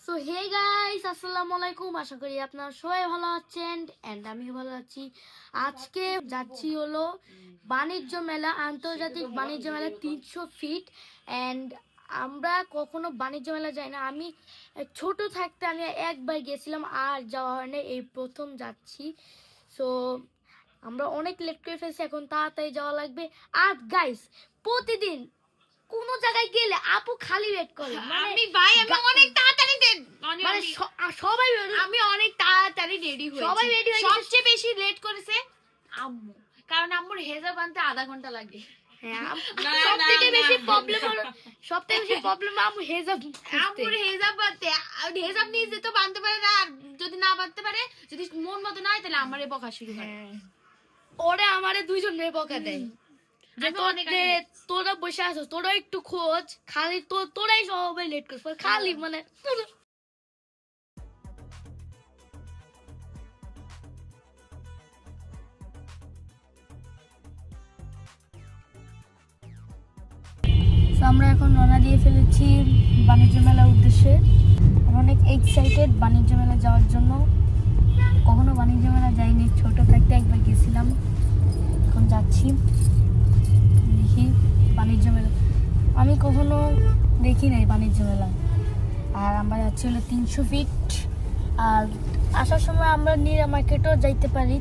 So hey guys, আসসালামু আলাইকুম। আশা করি আপনারা সবাই ভালো আছেন এন্ড আমিও ভালো আছি। আজকে যাচ্ছি হলো বাণিজ্য মেলা, আন্তর্জাতিক বাণিজ্য মেলা 300 ফিট। এন্ড আমরা কখনো বাণিজ্য মেলা যাই না। আমি ছোট থাকতে আমি একবার গেছিলাম, আর যাওয়া হয় না, এই প্রথম যাচ্ছি। সো আমরা অনেক লেট করে ফেলছি, এখন তাড়াতাড়ি যাওয়া লাগবে। আর গাইস, প্রতিদিন কোন জায়গায় গেলে আপু খালি ওয়েট করে। আমি অনেক তাড়াতাড়ি সবাই আমি অনেক তাড়াতাড়ি রেডি হয়েছি। সবাই রেডি হয়ে সবচেয়ে বেশি লেট করেছে আম্মু, কারণ আম্মুর হেজাব আনতে আধা ঘন্টা লাগে। সবথেকে বেশি প্রবলেম আম্মু হেজাব। আম্মুর হেজাব আনতে, হেজাব নিয়ে যেতে বানতে পারে না, আর যদি না বানতে পারে, যদি মন মতো না হয়, তাহলে আমারে বকা শুরু হয়। ওরে আমারে দুইজন মেয়ে বকা দেয় যে তোরা বসে আছো, তোরা একটু খোঁজ, খালি তোরাই সবাই লেট করছ খালি, মানে আমরা এখন রওনা দিয়ে ফেলেছি বাণিজ্য মেলার উদ্দেশ্যে। আমি অনেক এক্সাইটেড বাণিজ্য মেলা যাওয়ার জন্য। কখনো বাণিজ্য মেলা যাইনি, ছোট থাকতে একবার গেছিলাম, এখন যাচ্ছি। দেখি বাণিজ্য মেলা, আমি কখনো দেখি নাই বাণিজ্য মেলা। আর আমরা যাচ্ছি হলো 300 ফিট। আর আসার সময় আমরা নীলা মার্কেটও যাইতে পারি,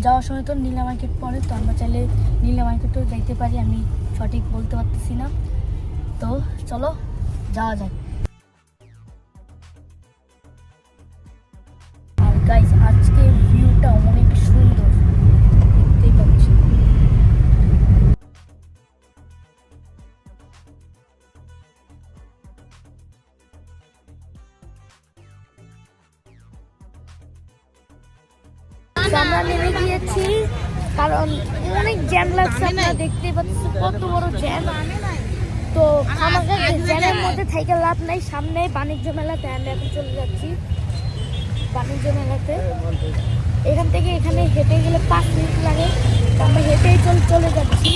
যাওয়ার সময় তো নীলা মার্কেট পড়ে, তো আমরা চাইলে নীলা মার্কেটও যাইতে পারি। আমি সঠিক বলতে পারতেছি না, তো চলো যাওয়া যাক। আর গাইস, আজকে ভিউটা অনেক সুন্দর, দেখতেই পাচ্ছি। আমরা নেমে গিয়েছি, কারণ অনেক জ্যাম লাগছে। আপনারা দেখতেই পাচ্ছেন কত বড় জ্যাম। তো আমাদের জ্যামের মধ্যে থেকে লাভ নাই, সামনে বাণিজ্য মেলাতে আমরা এখন চলে যাচ্ছি। বাণিজ্য মেলাতে এখান থেকে এখানে হেঁটে গেলে 5 মিনিট লাগে, তো আমরা হেঁটেই চলে যাচ্ছি।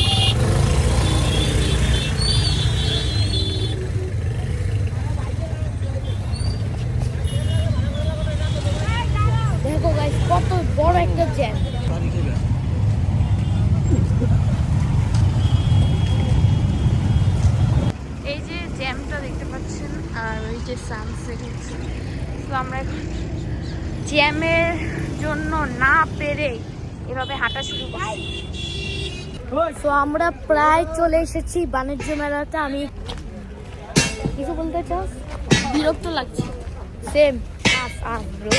দেখো গাইস, কত বড় একটা জ্যাম। এই যে জ্যামটা দেখতে পাচ্ছেন, আর ওই যে সানসেট হচ্ছে। তো আমরা এখন জ্যামের জন্য না পেরে এভাবে হাঁটা শুরু করছি। তো আমরা প্রায় চলে এসেছি বাণিজ্য মেলাতে। আমি কিছু বলতে চাও? বিরক্ত লাগছে। Same bro.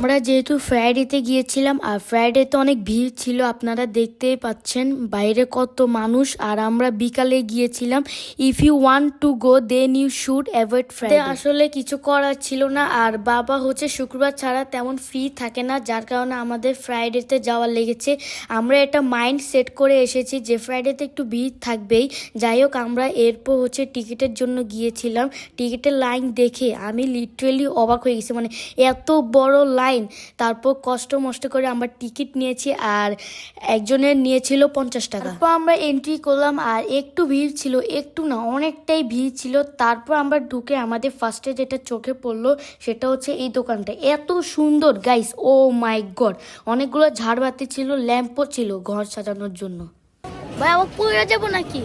আমরা যেহেতু ফ্রাইডেতে গিয়েছিলাম, আর ফ্রাইডেতে অনেক ভিড় ছিল, আপনারা দেখতেই পাচ্ছেন বাইরে কত মানুষ। আর আমরা বিকালে গিয়েছিলাম। If you want to go then you should avoid Friday. আসলে কিছু করার ছিল না, আর বাবা হচ্ছে শুক্রবার ছাড়া তেমন ফ্রি থাকে না, যার কারণে আমাদের ফ্রাইডেতে যাওয়া লেগেছে। আমরা এটা মাইন্ড সেট করে এসেছি যে ফ্রাইডেতে একটু ভিড় থাকবেই। যাই হোক, আমরা এরপর হচ্ছে টিকিটের জন্য গিয়েছিলাম। টিকিটের লাইন দেখে আমি লিটারেলি অবাক হয়ে গেছি, মানে এত বড় লাইন। তারপর কষ্ট মষ্ট করে আমরা টিকিট নিয়েছি, আর একজনের নিয়েছিল 50 টাকা। তারপর আমরা এন্ট্রি করলাম, আর একটু ভিড় ছিল, একটু না অনেকটাই ভিড় ছিল। তারপর আমরা ঢুকে আমাদের ফার্স্টে যেটা চোখে পড়লো সেটা হচ্ছে এই দোকানটা। এত সুন্দর গাইস, ও মাই গড। অনেকগুলো ঝাড়বাতি ছিল, ল্যাম্পও ছিল ঘর সাজানোর জন্য। ভাই আবার পড়ে যাবো নাকি?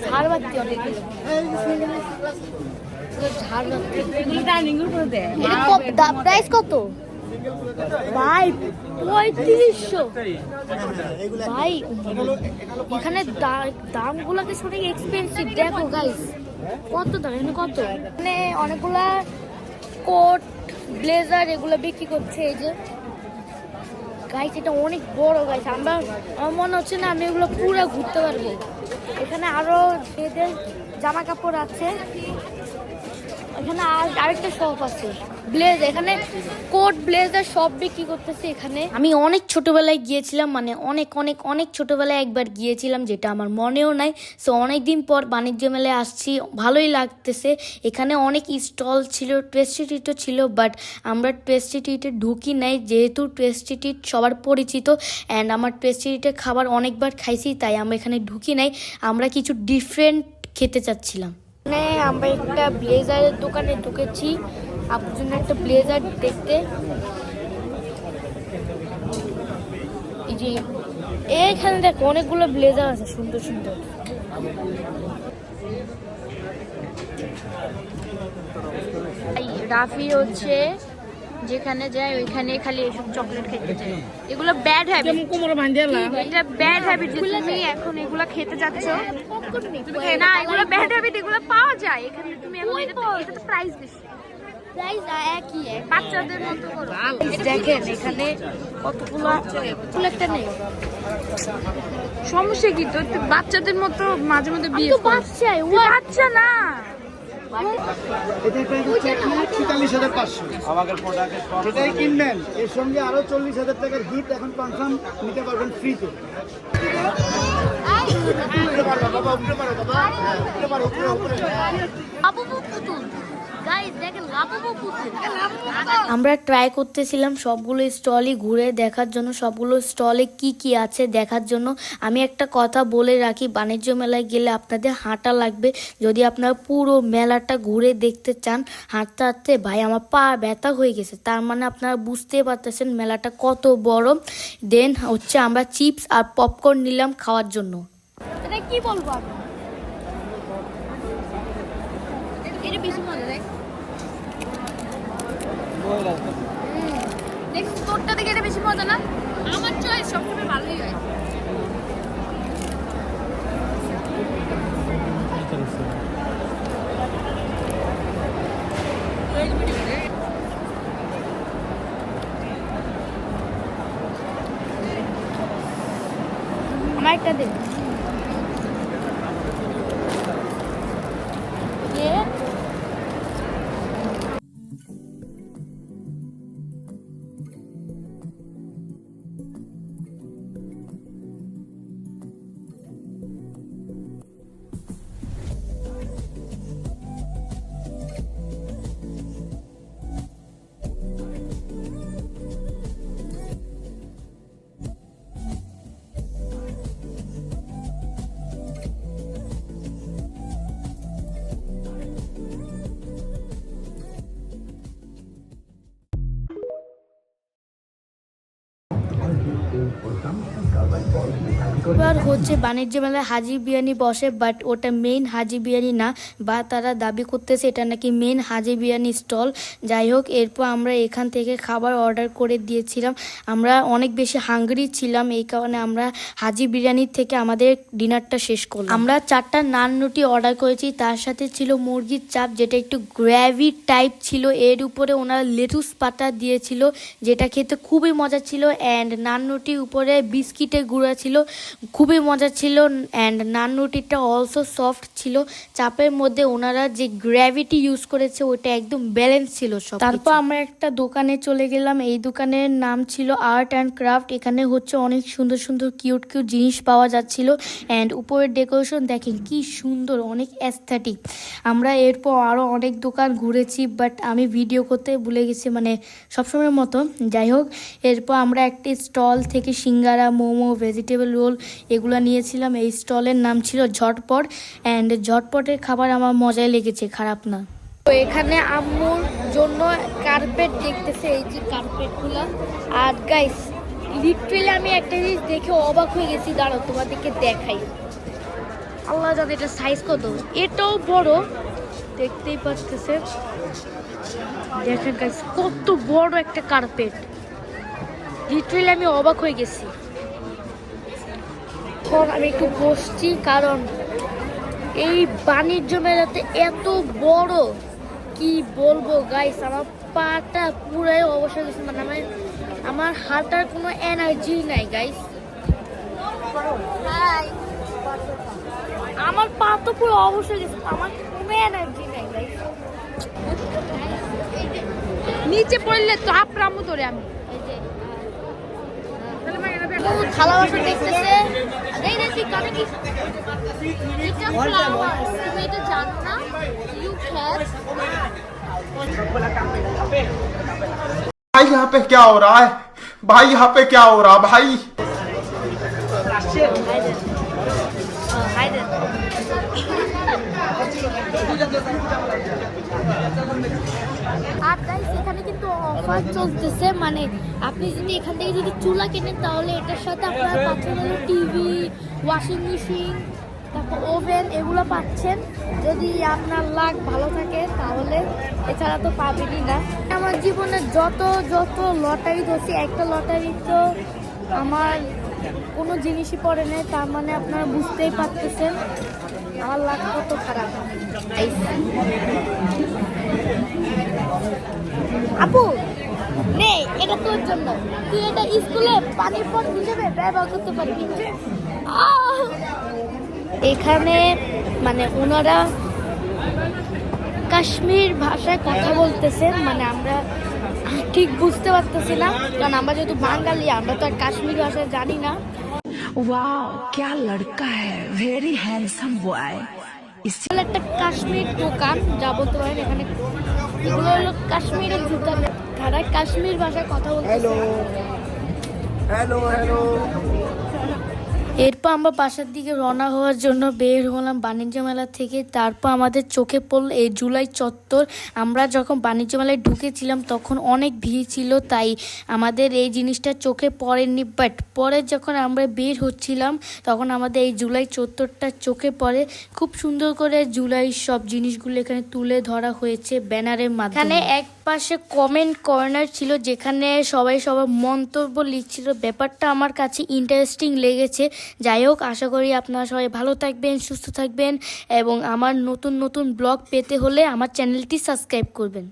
ঝাড়বাতি অনেকগুলো, প্রাইস কত ভাই? 3500। ভাই এখানে দামগুলোকে সঠিক এক্সপেন্সিভ। দেখো গাইস কত দাম, এখানে কত, মানে অনেকগুলা কোট ব্লেজার এগুলো বিক্রি করছে। এই যে গাইস, এটা অনেক বড় গাইস। আমার মনে হচ্ছে না আমি এগুলো পুরো ঘুরতে পারবো। এখানে আরো মেয়েদের জামা কাপড় আছে, এখানে আরেকটা শপ আছে। ব্লেজ এখানে কোট ব্লেজার সব বিক্রি করতেছে এখানে। আমি অনেক ছোটবেলায় গিয়েছিলাম, মানে অনেক অনেক অনেক ছোটবেলায় একবার গিয়েছিলাম, যেটা আমার মনেও নাই। সো অনেকদিন পর বাণিজ্য মেলায় আসছি, ভালোই লাগতেছে। এখানে অনেক স্টল ছিল, টেস্টি ট্রিটও ছিল, বাট আমরা টেস্টি ট্রিটে ঢুকি নাই, যেহেতু টেস্টি ট্রিট সবার পরিচিত অ্যান্ড আমার টেস্টি ট্রিটের খাবার অনেকবার খাইছি, তাই আমরা এখানে ঢুকি নাই। আমরা কিছু ডিফারেন্ট খেতে চাচ্ছিলাম। মানে আমরা একটা ব্লেজারের দোকানে ঢুকেছি, আপনার জন্য একটা ব্লেজার দেখতে। এই যে এইখানে দেখো অনেকগুলো ব্লেজার আছে, সুন্দর সুন্দর। রাফি হচ্ছে যেখানে যায় ওইখানে খালি এসব চকলেট খেতে চায়। এগুলো ব্যাড হ্যাবিট, এটা ব্যাড হ্যাবিট যে তুমি এখন এগুলো খেতে যাচ্ছ না। এগুলো ব্যাড হ্যাবিট, এগুলো পাওয়া যায় এখানে। তুমি এখন এটা তো প্রাইস বেশি, বাচ্চাদের মতো করো। দেখেন এখানে কতগুলো, একটা নেই সমস্যা কি তো, বাচ্চাদের মতো মাঝে মধ্যে বিয়ে বাচ্চা না। এটা প্রাইস হচ্ছে ৪৪,৫০০। যেটাই কিনবেন এর সঙ্গে আরো ৪০,০০০ টাকার গিফট এখন কনফার্ম নিতে পারবেন ফ্রিতে। আমরা ট্রাই করতেছিলাম সবগুলো স্টলই ঘুরে দেখার জন্য, সবগুলো স্টলে কি কি আছে দেখার জন্য। আমি একটা কথা বলে রাখি, বাণিজ্য মেলায় গেলে আপনাদের হাঁটা লাগবে। যদি আপনারা পুরো মেলাটা ঘুরে দেখতে চান, হাঁটতে হাঁটতে ভাই আমার পা ব্যথা হয়ে গেছে, তার মানে আপনারা বুঝতে পারতেছেন মেলাটা কত বড়। দেন হচ্ছে আমরা চিপস আর পপকর্ন নিলাম খাওয়ার জন্য। এটা কি বলবো আমি, এটা বেশি মজা দেখ। দেখছিস তোরটা থেকে এটা বেশি মজা না? আমার চয়েস সবসময় ভালোই হয়। আমার একটা দেখ। এবার হচ্ছে বাণিজ্য মেলায় হাজি বিরিয়ানি বসে, বাট ওটা মেইন হাজি বিরিয়ানি না, বা তারা দাবি করতেছে এটা নাকি মেইন হাজি বিরিয়ানি স্টল। যাই হোক, এরপর আমরা এখান থেকে খাবার অর্ডার করে দিয়েছিলাম। আমরা অনেক বেশি হাঙ্গরি ছিলাম, এই কারণে আমরা হাজি বিরিয়ানির থেকে আমাদের ডিনারটা শেষ করলাম। আমরা 4টা নান রুটি অর্ডার করেছি, তার সাথে ছিল মুরগির চাপ, যেটা একটু গ্রেভি টাইপ ছিল। এর উপরে ওনারা লেটুস পাতা দিয়েছিল, যেটা খেতে খুবই মজা ছিল। অ্যান্ড নান রুটির উপরে বিস্কিটের গুঁড়া ছিল, খুবই মজা ছিল। অ্যান্ড নান রুটিটা অলসো সফট ছিল। চাপের মধ্যে ওনারা যে গ্র্যাভিটি ইউজ করেছে ওটা একদম ব্যালেন্স ছিল সব। তারপর আমরা একটা দোকানে চলে গেলাম, এই দোকানের নাম ছিল আর্ট অ্যান্ড ক্রাফট। এখানে হচ্ছে অনেক সুন্দর সুন্দর কিউট কিউট জিনিস পাওয়া যাচ্ছিল। অ্যান্ড উপরের ডেকোরেশন দেখেন কি সুন্দর, অনেক অ্যাস্থেটিক। আমরা এরপর আরও অনেক দোকান ঘুরেছি, বাট আমি ভিডিও করতে ভুলে গেছি, মানে সবসময়ের মতো। যাই হোক, এরপর আমরা একটি স্টল থেকে সিঙ্গারা, মোমো, ভেজিটেবল রোল এগুলো নিয়েছিলাম। এই স্টলের নাম ছিল ঝটপট। অ্যান্ড ঝটপটের খাবার আমার মজাই লেগেছে, খারাপ না। তো এখানে আম্মুর জন্য কার্পেট দেখতেছে, এই যে কার্পেটগুলো। আর গাইস লিটারেলি আমি একটা জিনিস দেখে অবাক হয়ে গেছি, দাঁড়াও তোমাদেরকে দেখাই। আল্লাহ জানে এটা সাইজ কত, এটাও বড়, দেখতেই পাচ্ছেছে। দেখেন গাইস কত বড় একটা কার্পেট, লিটারেলি আমি অবাক হয়ে গেছি। এখন আমি একটু বসছি, কারণ এই বাণিজ্য মেলাতে এত বড়, কি বলবো গাইস, আমার পাটা পুরাই অবসর গেছে, মানে আমার হাঁটার কোনো এনার্জি নাই গাইস। আমার পা তো পুরো অবসর গেছে, আমার কোনো এনার্জি নাই গাইস। নিচে পড়লে তো আপরামু তোরে আমি থালা বাসন দেখতেছে এই রে তুই কানে কি এটা ফ্লাওয়ার তুমি এটা জানো না ইউ ক্যাচ भाई यहाँ पे क्या हो रहा है भाई यहाँ पे क्या हो रहा है भाई আর গাইস এখানে কিন্তু অফার চলতেছে মানে আপনি যদি এখান থেকে যদি চুলা কেনেন তাহলে এটার সাথে আপনারা পাচ্ছেন হলো টিভি ওয়াশিং মেশিন তারপর ওভেন এগুলো পাচ্ছেন যদি আপনার লাক ভালো থাকে তাহলে এছাড়া তো পাবেনই না আমার জীবনে যত লটারি ধরছি একটা লটারি তো আমার কোনো জিনিসই পড়ে নেই তার মানে আপনারা বুঝতেই পারতেছেন আমার লাক কত খারাপ আপু নে এটা তোর জন্য তুই এটা স্কুলে পানির পট হিসেবে ব্যবহার করতে পারবি এখানে মানে ওনারা কাশ্মীর ভাষায় কথা বলতেছেন মানে আমরা ঠিক বুঝতে পারতেছি না কারণ আমরা যেহেতু বাঙালি আমরা তো আর কাশ্মীর ভাষায় জানি না वाओ क्या लड़का है वेरी हैंडसम बॉय এখানে একটা কাশ্মীর দোকান যা বলতে পারেন এখানে এগুলো হলো কাশ্মীরের জুতা তারা কাশ্মীর ভাষায় কথা বলতেছে হ্যালো হ্যালো এরপর আমরা বাসার দিকে রওনা হওয়ার জন্য বের হলাম বাণিজ্য মেলা থেকে তারপর আমাদের চোখে পড়ল এই জুলাই চত্বর আমরা যখন বাণিজ্য মেলায় ঢুকেছিলাম তখন অনেক ভিড় ছিল তাই আমাদের এই জিনিসটা চোখে পড়েনি বাট পরে যখন আমরা বের হচ্ছিলাম তখন আমাদের এই জুলাই চত্বরটা চোখে পড়ে খুব সুন্দর করে জুলাই সব জিনিসগুলো এখানে তুলে ধরা হয়েছে ব্যানারের মাধ্যমে এখানে এক পাশে কমেন্ট কর্নার ছিল যেখানে সবাই সবার মন্তব্য লিখছিল ব্যাপারটা আমার কাছে ইন্টারেস্টিং লেগেছে যাই হোক আশা করি আপনারা সবাই ভালো থাকবেন সুস্থ থাকবেন এবং আমার নতুন ব্লগ পেতে হলে আমার চ্যানেলটি সাবস্ক্রাইব করবেন